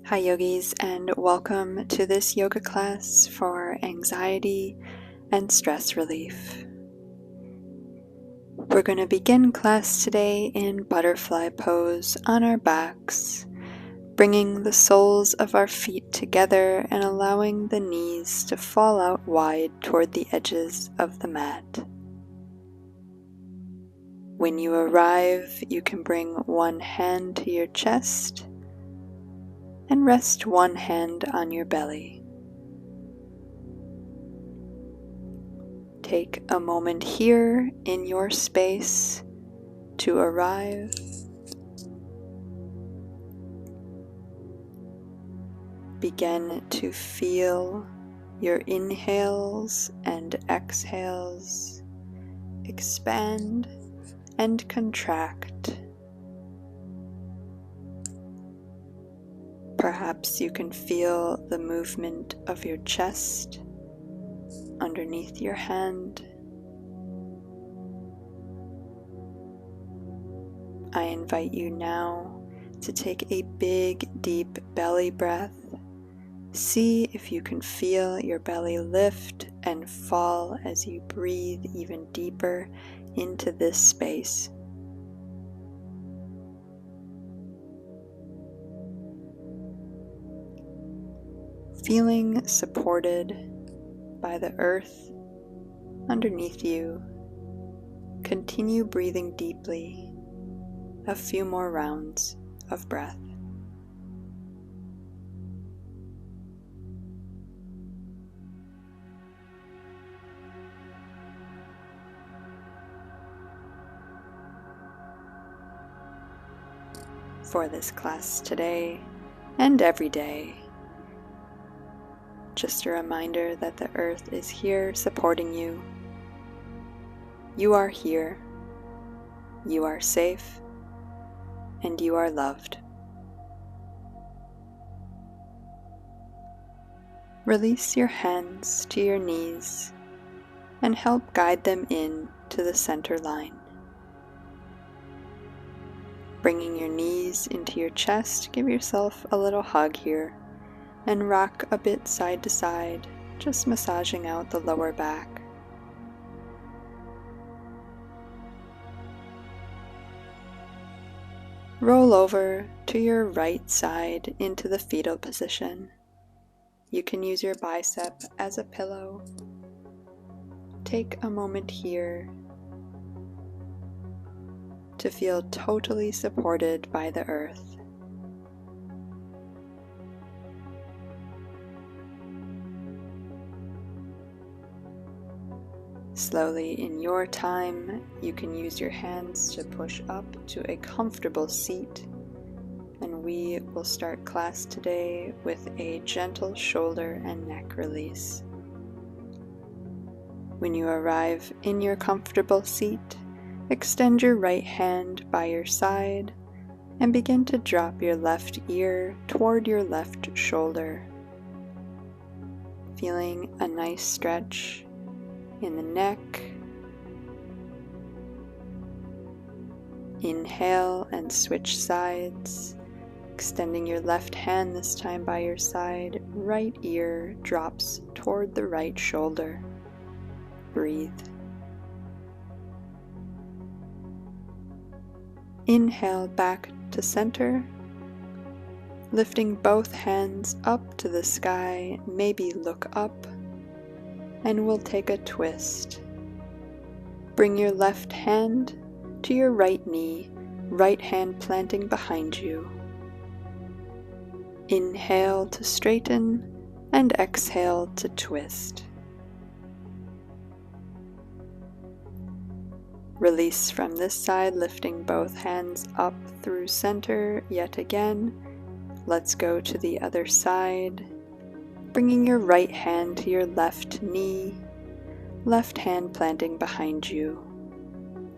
Hi yogis, and welcome to this yoga class for anxiety and stress relief. We're going to begin class today in butterfly pose on our backs, bringing the soles of our feet together and allowing the knees to fall out wide toward the edges of the mat. When you arrive, you can bring one hand to your chest and rest one hand on your belly. Take a moment here in your space to arrive. Begin to feel your inhales and exhales expand and contract. Perhaps you can feel the movement of your chest underneath your hand. I invite you now to take a big, deep belly breath. See if you can feel your belly lift and fall as you breathe even deeper into this space. Feeling supported by the earth underneath you, continue breathing deeply, a few more rounds of breath. For this class today and every day, just a reminder that the earth is here supporting you. You are here, you are safe, and you are loved. Release your hands to your knees and help guide them in to the center line. Bringing your knees into your chest, give yourself a little hug here and rock a bit side to side, just massaging out the lower back. Roll over to your right side into the fetal position. You can use your bicep as a pillow. Take a moment here to feel totally supported by the earth. Slowly, in your time, you can use your hands to push up to a comfortable seat, and we will start class today with a gentle shoulder and neck release. When you arrive in your comfortable seat, extend your right hand by your side and begin to drop your left ear toward your left shoulder, feeling a nice stretch in the neck. Inhale and switch sides, extending your left hand this time by your side. Right ear drops toward the right shoulder. Breathe. Inhale back to center, lifting both hands up to the sky, maybe look up, and we'll take a twist. Bring your left hand to your right knee, right hand planting behind you. Inhale to straighten and exhale to twist. Release from this side, lifting both hands up through center yet again. Let's go to the other side. Bringing your right hand to your left knee, left hand planting behind you.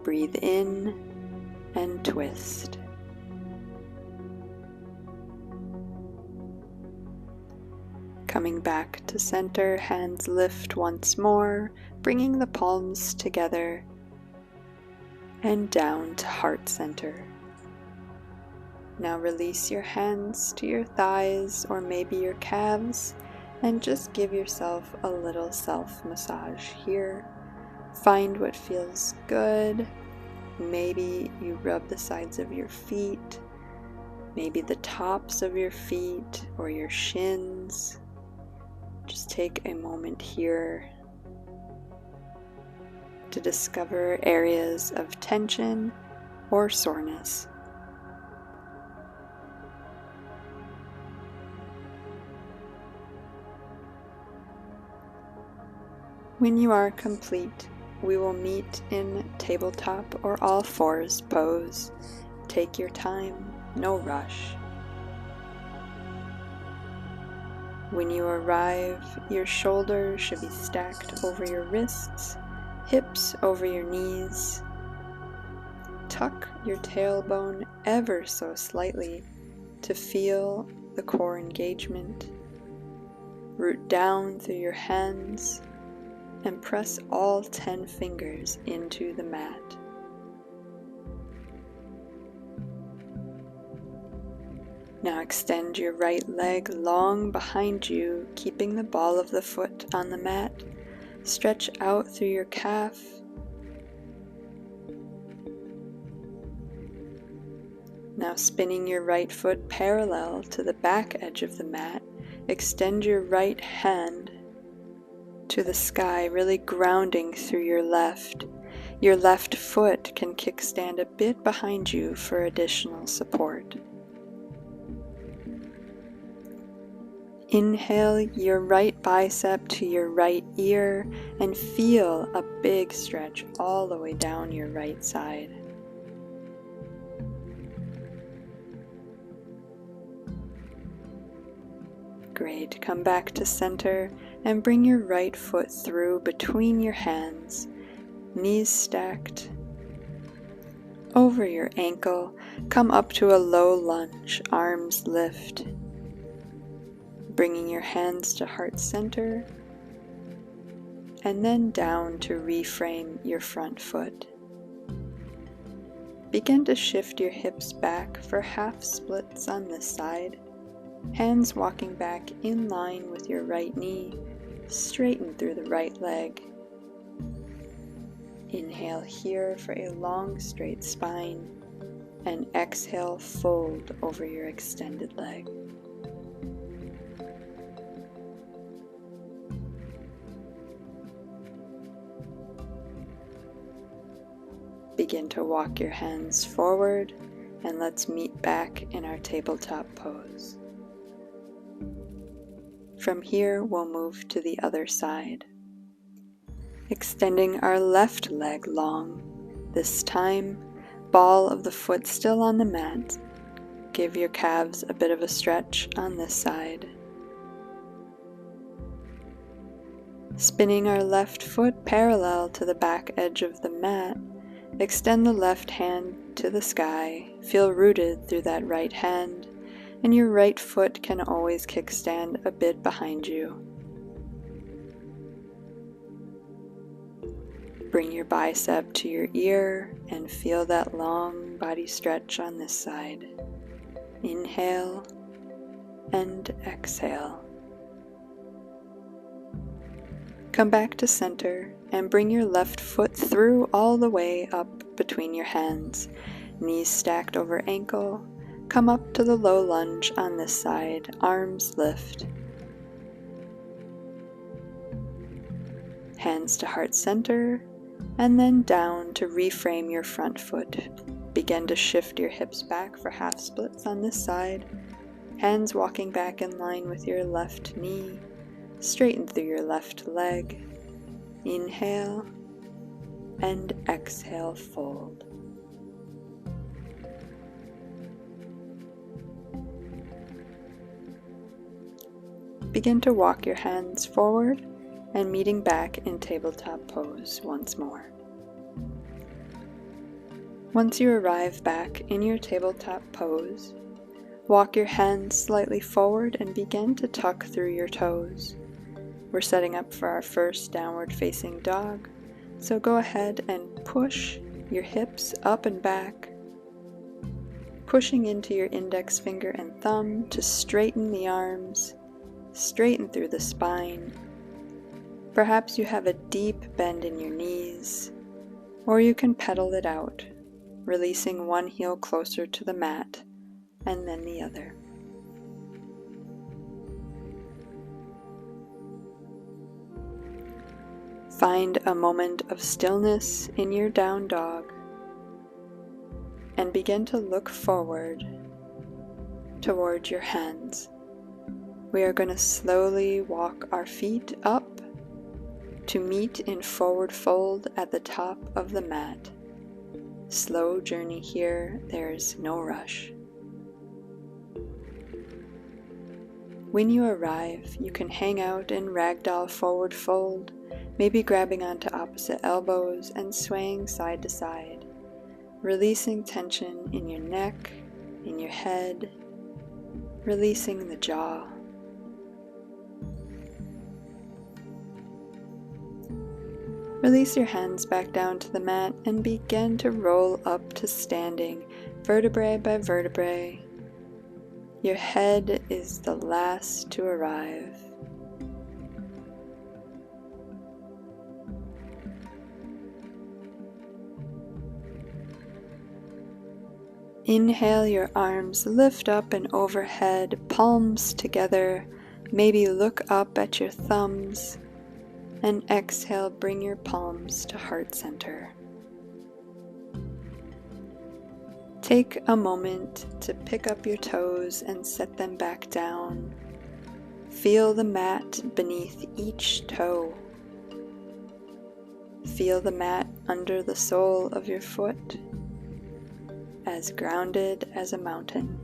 Breathe in and twist. Coming back to center, hands lift once more, bringing the palms together and down to heart center. Now release your hands to your thighs or maybe your calves and just give yourself a little self-massage here. Find what feels good. Maybe you rub the sides of your feet, maybe the tops of your feet or your shins. Just take a moment here to discover areas of tension or soreness. When you are complete, we will meet in tabletop or all fours pose. Take your time, no rush. When you arrive, your shoulders should be stacked over your wrists, hips over your knees. Tuck your tailbone ever so slightly to feel the core engagement. Root down through your hands and press all 10 fingers into the mat. Now extend your right leg long behind you, keeping the ball of the foot on the mat. Stretch out through your calf. Now spinning your right foot parallel to the back edge of the mat, extend your right hand to the sky, really grounding through your left. Your left foot can kickstand a bit behind you for additional support. Inhale your right bicep to your right ear and feel a big stretch all the way down your right side. Great. Come back to center and bring your right foot through between your hands, knees stacked over your ankle. Come up to a low lunge, arms lift. Bringing your hands to heart center and then down to reframe your front foot. Begin to shift your hips back for half splits on this side. Hands walking back in line with your right knee, straighten through the right leg. Inhale here for a long straight spine and exhale, fold over your extended leg. Begin to walk your hands forward and let's meet back in our tabletop pose. From here, we'll move to the other side. Extending our left leg long. This time, ball of the foot still on the mat. Give your calves a bit of a stretch on this side. Spinning our left foot parallel to the back edge of the mat, extend the left hand to the sky. Feel rooted through that right hand, and your right foot can always kickstand a bit behind you. Bring your bicep to your ear and feel that long body stretch on this side. Inhale and exhale. Come back to center and bring your left foot through all the way up between your hands. Knees stacked over ankle. Come up to the low lunge on this side, arms lift. Hands to heart center, and then down to reframe your front foot. Begin to shift your hips back for half splits on this side. Hands walking back in line with your left knee. Straighten through your left leg. Inhale, and exhale, fold. Begin to walk your hands forward and meeting back in tabletop pose once more. Once you arrive back in your tabletop pose, walk your hands slightly forward and begin to tuck through your toes. We're setting up for our first downward facing dog, so go ahead and push your hips up and back. pushing into your index finger and thumb to straighten the arms, straighten through the spine. Perhaps you have a deep bend in your knees, or you can pedal it out, releasing one heel closer to the mat and then the other. Find a moment of stillness in your down dog and begin to look forward toward your hands. We are going to slowly walk our feet up to meet in forward fold at the top of the mat. Slow journey here, there's no rush. When you arrive, you can hang out in ragdoll forward fold, maybe grabbing onto opposite elbows and swaying side to side, releasing tension in your neck, in your head, releasing the jaw. Release your hands back down to the mat and begin to roll up to standing, vertebrae by vertebrae. Your head is the last to arrive. Inhale, your arms lift up and overhead, palms together. Maybe look up at your thumbs. And exhale, bring your palms to heart center. Take a moment to pick up your toes and set them back down. Feel the mat beneath each toe. Feel the mat under the sole of your foot, as grounded as a mountain.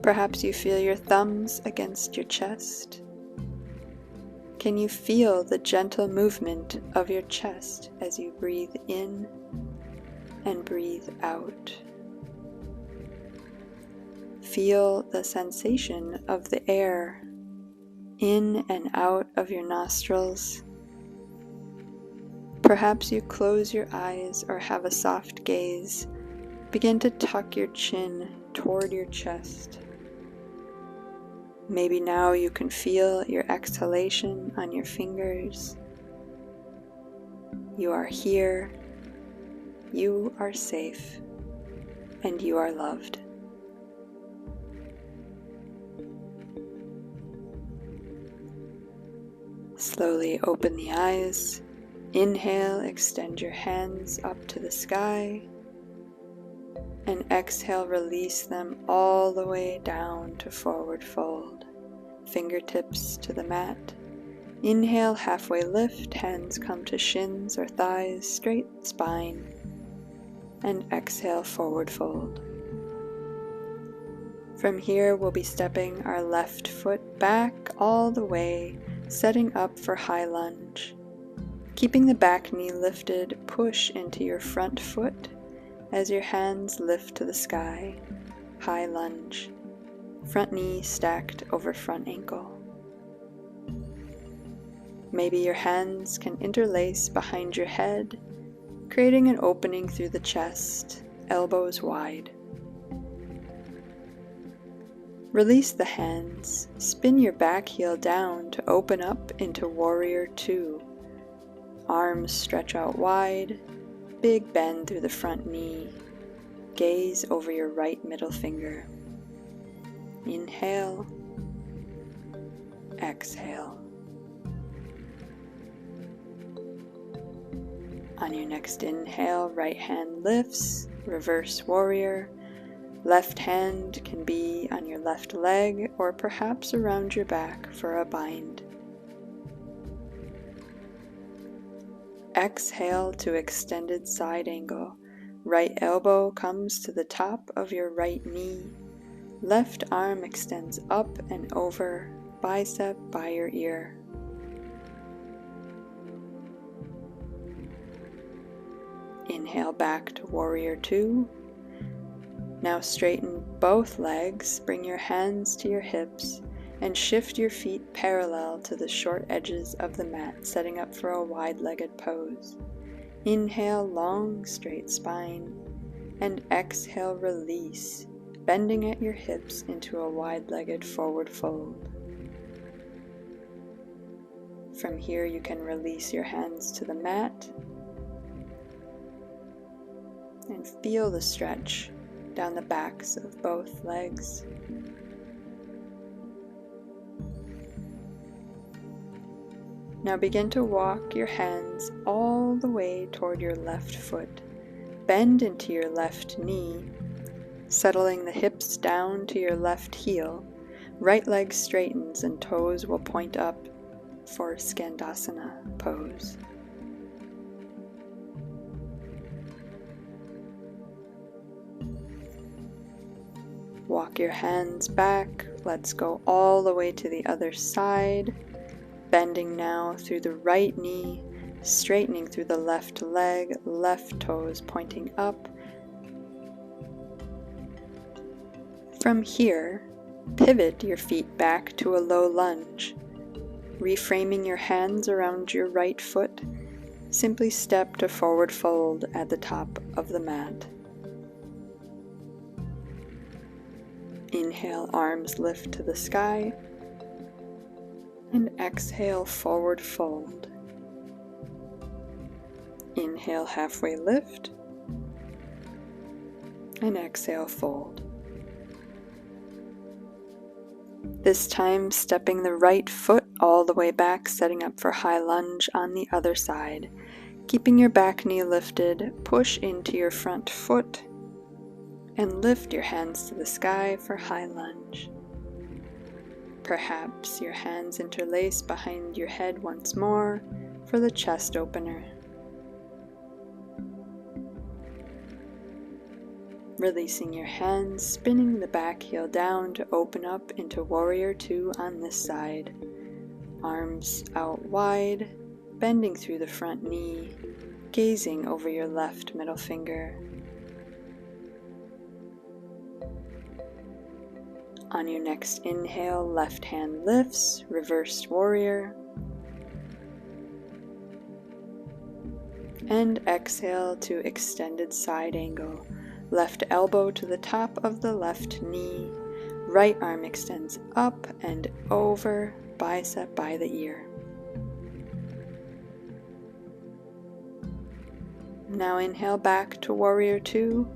Perhaps you feel your thumbs against your chest. Can you feel the gentle movement of your chest as you breathe in and breathe out? Feel the sensation of the air in and out of your nostrils. Perhaps you close your eyes or have a soft gaze. Begin to tuck your chin toward your chest. Maybe now you can feel your exhalation on your fingers. You are here, you are safe, and you are loved. Slowly open the eyes. Inhale, extend your hands up to the sky. And exhale, release them all the way down to forward fold. Fingertips to the mat. Inhale, halfway lift, hands come to shins or thighs, straight spine. And exhale, forward fold. From here, we'll be stepping our left foot back all the way, setting up for high lunge. Keeping the back knee lifted, push into your front foot as your hands lift to the sky. High lunge. Front knee stacked over front ankle. Maybe your hands can interlace behind your head, creating an opening through the chest, elbows wide. Release the hands, spin your back heel down to open up into Warrior Two. Arms stretch out wide, big bend through the front knee. Gaze over your right middle finger. Inhale, exhale. On your next inhale, right hand lifts, reverse warrior. Left hand can be on your left leg or perhaps around your back for a bind. Exhale to extended side angle. Right elbow comes to the top of your right knee. Left arm extends up and over, bicep by your ear. Inhale back to Warrior Two. Now straighten both legs, bring your hands to your hips, and shift your feet parallel to the short edges of the mat, setting up for a wide-legged pose. Inhale, long, straight spine. And exhale, release, bending at your hips into a wide-legged forward fold. From here, you can release your hands to the mat and feel the stretch down the backs of both legs. Now begin to walk your hands all the way toward your left foot. Bend into your left knee, settling the hips down to your left heel. Right leg straightens and toes will point up for Skandasana pose. Walk your hands back. Let's go all the way to the other side. Bending now through the right knee, straightening through the left leg, left toes pointing up. From here, pivot your feet back to a low lunge. Reframing your hands around your right foot, simply step to forward fold at the top of the mat. Inhale, arms lift to the sky, and exhale, forward fold. Inhale, halfway lift, and exhale, fold. This time, stepping the right foot all the way back, setting up for high lunge on the other side. Keeping your back knee lifted, push into your front foot, and lift your hands to the sky for high lunge. Perhaps your hands interlace behind your head once more for the chest opener. Releasing your hands, spinning the back heel down to open up into Warrior Two on this side. Arms out wide, bending through the front knee, gazing over your left middle finger. On your next inhale, left hand lifts, reversed warrior. And exhale to extended side angle. Left elbow to the top of the left knee. Right arm extends up and over, bicep by the ear. Now inhale back to Warrior Two.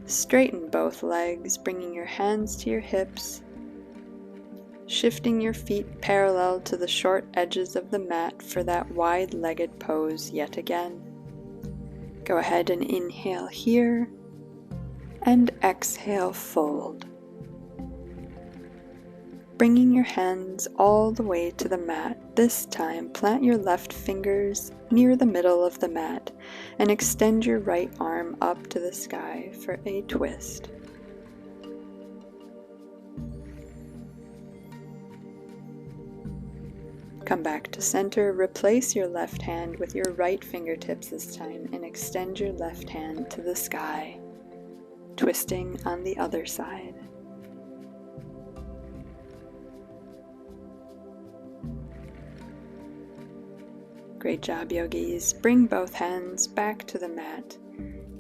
Straighten both legs, bringing your hands to your hips. Shifting your feet parallel to the short edges of the mat for that wide-legged pose yet again. Go ahead and inhale here, and exhale, fold. Bringing your hands all the way to the mat, this time plant your left fingers near the middle of the mat and extend your right arm up to the sky for a twist. Come back to center, replace your left hand with your right fingertips this time and extend your left hand to the sky, twisting on the other side. Great job, yogis. Bring both hands back to the mat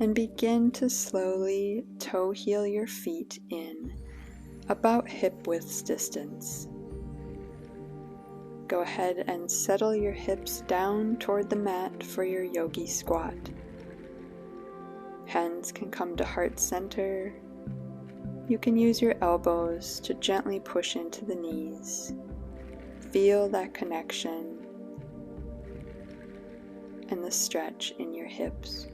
and begin to slowly toe heel your feet in about hip width distance. Go ahead and settle your hips down toward the mat for your yogi squat. Hands can come to heart center. You can use your elbows to gently push into the knees. Feel that connection and the stretch in your hips.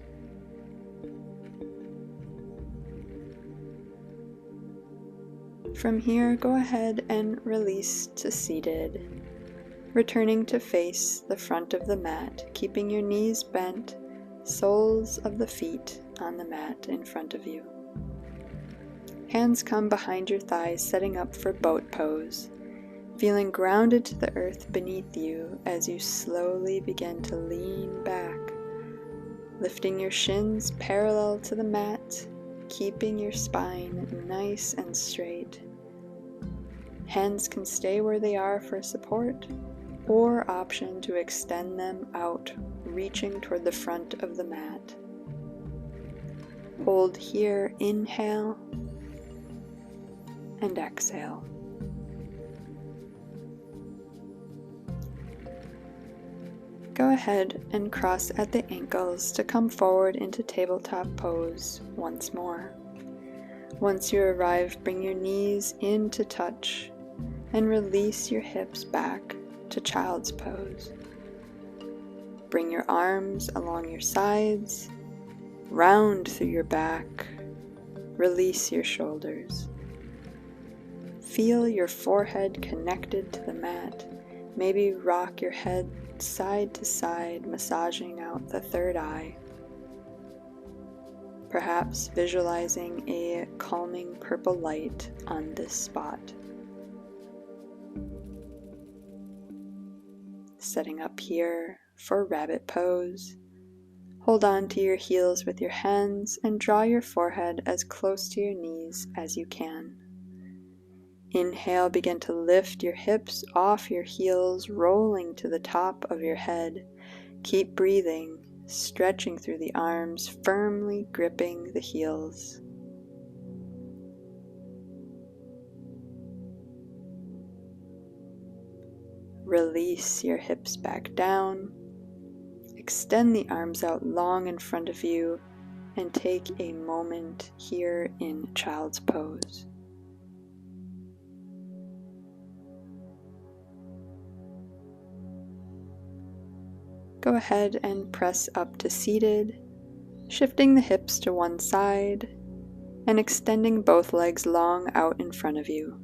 From here, go ahead and release to seated. Returning to face the front of the mat, keeping your knees bent, soles of the feet on the mat in front of you. Hands come behind your thighs, setting up for boat pose, feeling grounded to the earth beneath you as you slowly begin to lean back, lifting your shins parallel to the mat, keeping your spine nice and straight. Hands can stay where they are for support, or option to extend them out, reaching toward the front of the mat. Hold here, inhale, and exhale. Go ahead and cross at the ankles to come forward into tabletop pose once more. Once you arrive, bring your knees in to touch and release your hips back to child's pose. Bring your arms along your sides, round through your back, release your shoulders. Feel your forehead connected to the mat. Maybe rock your head side to side, massaging out the third eye. Perhaps visualizing a calming purple light on this spot. Setting up here for rabbit pose. Hold on to your heels with your hands and draw your forehead as close to your knees as you can. Inhale, begin to lift your hips off your heels, rolling to the top of your head. Keep breathing, stretching through the arms, firmly gripping the heels. Release your hips back down. Extend the arms out long in front of you and take a moment here in child's pose. Go ahead and press up to seated, shifting the hips to one side and extending both legs long out in front of you.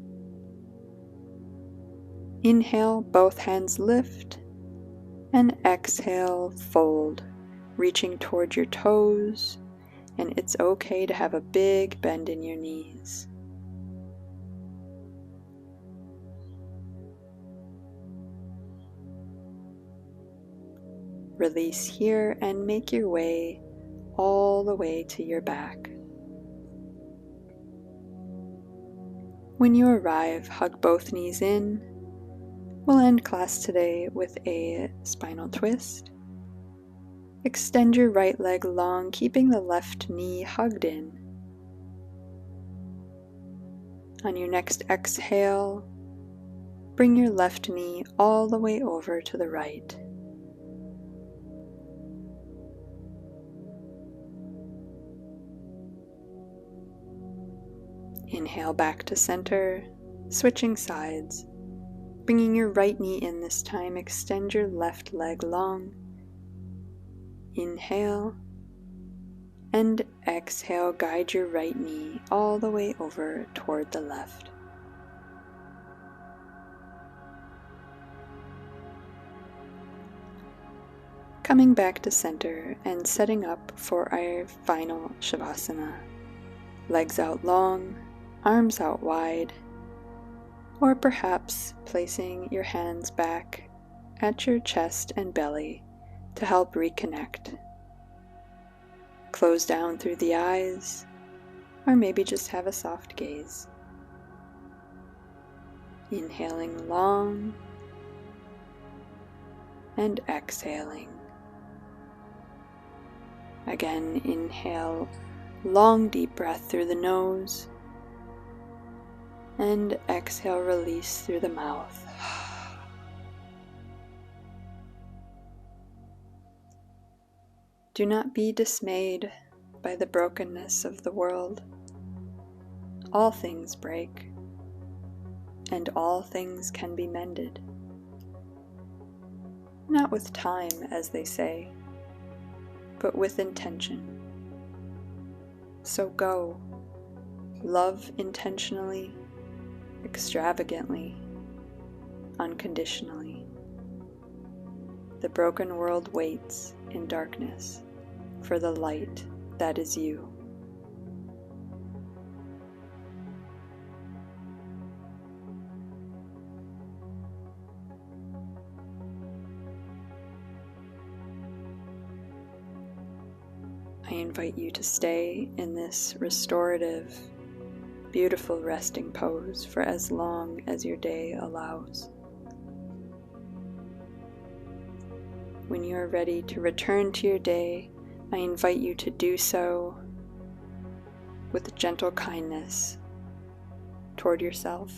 Inhale, both hands lift, and exhale, fold, reaching toward your toes, and it's okay to have a big bend in your knees. Release here and make your way all the way to your back. When you arrive, hug both knees in. We'll end class today with a spinal twist. Extend your right leg long, keeping the left knee hugged in. On your next exhale, bring your left knee all the way over to the right. Inhale back to center, switching sides. Bringing your right knee in this time, extend your left leg long. Inhale and exhale, guide your right knee all the way over toward the left. Coming back to center and setting up for our final Shavasana. Legs out long, arms out wide, or perhaps placing your hands back at your chest and belly to help reconnect. Close down through the eyes, or maybe just have a soft gaze. Inhaling long and exhaling. Again, inhale, long deep breath through the nose, and exhale, release through the mouth. Do not be dismayed by the brokenness of the world. All things break, and all things can be mended. Not with time, as they say, but with intention. So go, love intentionally, extravagantly, unconditionally. The broken world waits in darkness for the light that is you. I invite you to stay in this restorative, beautiful resting pose for as long as your day allows. When you are ready to return to your day, I invite you to do so, with gentle kindness toward yourself.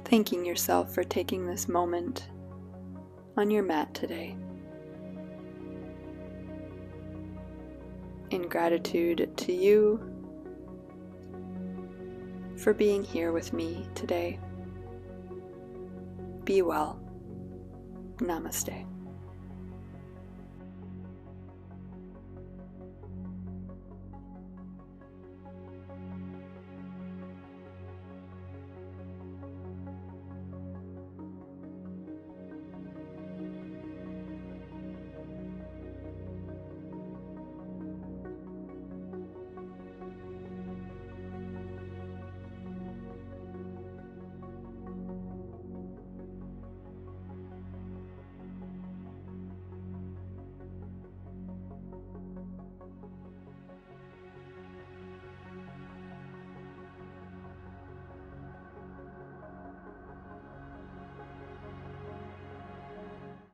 Thanking yourself for taking this moment on your mat today. In gratitude to you for being here with me today. Be well. Namaste.